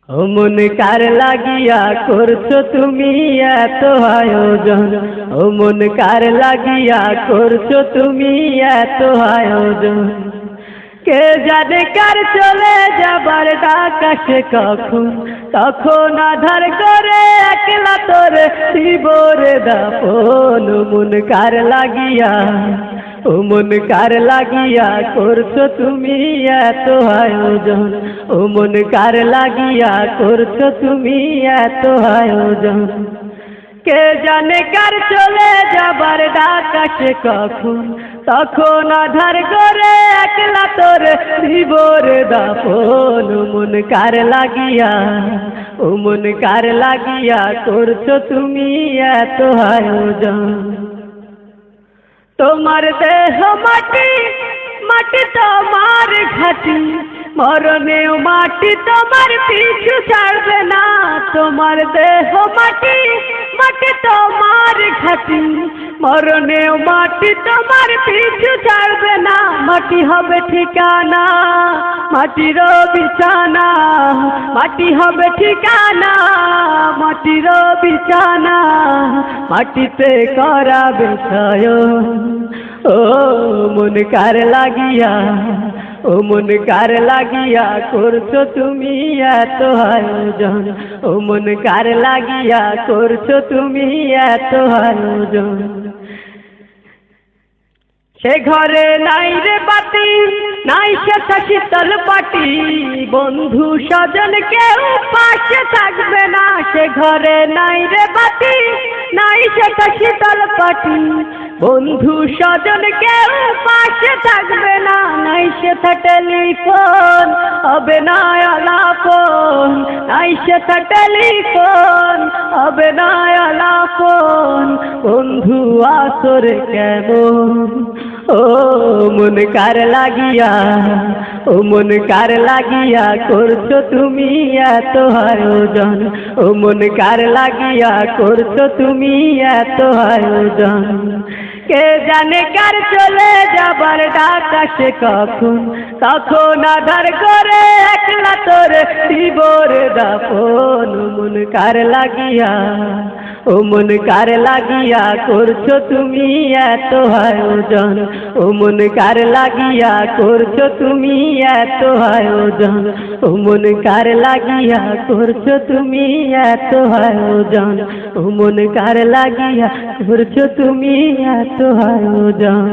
ও মন কার লাগিয়া করছো তুমি এত আয়োজন, ও মন কার লাগিয়া করছো তুমি এত আয়োজন। কে জানে কার চলে যাবার ডাক আসে কখন, তখন আধার করে একলা তোরে দিবরে দাপন। ও মন কার লাগিয়া, ও মন কার লাগিয়া করছো তুমি এত আয়োজন, ও মন কার লাগিয়া করছো তুমি এত আয়োজন। কে জানে কার চলে যাবার ডাক আসে কখন, তখন আধার করে একলা তোরে দিবরে দাপন। ও মন কার লাগিয়া, ও মন কার লাগিয়া করছো তুমি এত আয়োজন। তোমার দেহ মাটি, মাটি তোমার ঘাটি, মরণেও মাটি তোমার পিছু ছাড়বে না। তোমার দেহ মাটি, মাটি তোমার ঘাটি, মরণেও মাটি তোমার পিছু ছাড়বে না। মাটি হবে ঠিকানা, মাটির বিছানা, মাটি হবে ঠিকানা, মাটির বিছানা, মাটিতে করাবে শয়ন। ও মন কার লাগিয়া, ও মন কার লাগিয়া করছো তুমি এত আয়োজন, ও মন কার লাগিয়া করছো তুমি এত আয়োজন। সে ঘরে নাই রে বাতি, নাই সে শীতল পাটি, বন্ধু স্বজন কেউ পাশে থাকবে না। সে ঘরে নাই রে বাতি, নাই সে শীতল পাটি, বন্ধু স্বজন কেউ পাশে থাকবে না। নাই সে টেলিফোন, হবে না আলাপন, নাই সে টেলিফোন, হবে না আলাপন। বন্ধু আসরে কেমন, ও মন কার লাগিয়া, ও মন কার লাগিয়া করছো তুমি এত আয়োজন, ও মন কার লাগিয়া করছো তুমি এত আয়োজন। কে জানে কার চলে যাবার ডাক আসে কখন, তখন আধার করে একলা তোরে দিবরে দাপন। ও মন কার লাগিয়া, ও মন কার লাগিয়া করছো তুমি এত আয়োজন, ও মন কার লাগিয়া করছো তুমি এত আয়োজন, ও মন কার লাগিয়া করছো তুমি এত আয়োজন, ও মন কার লাগিয়া করছো তুমি এত আয়োজন।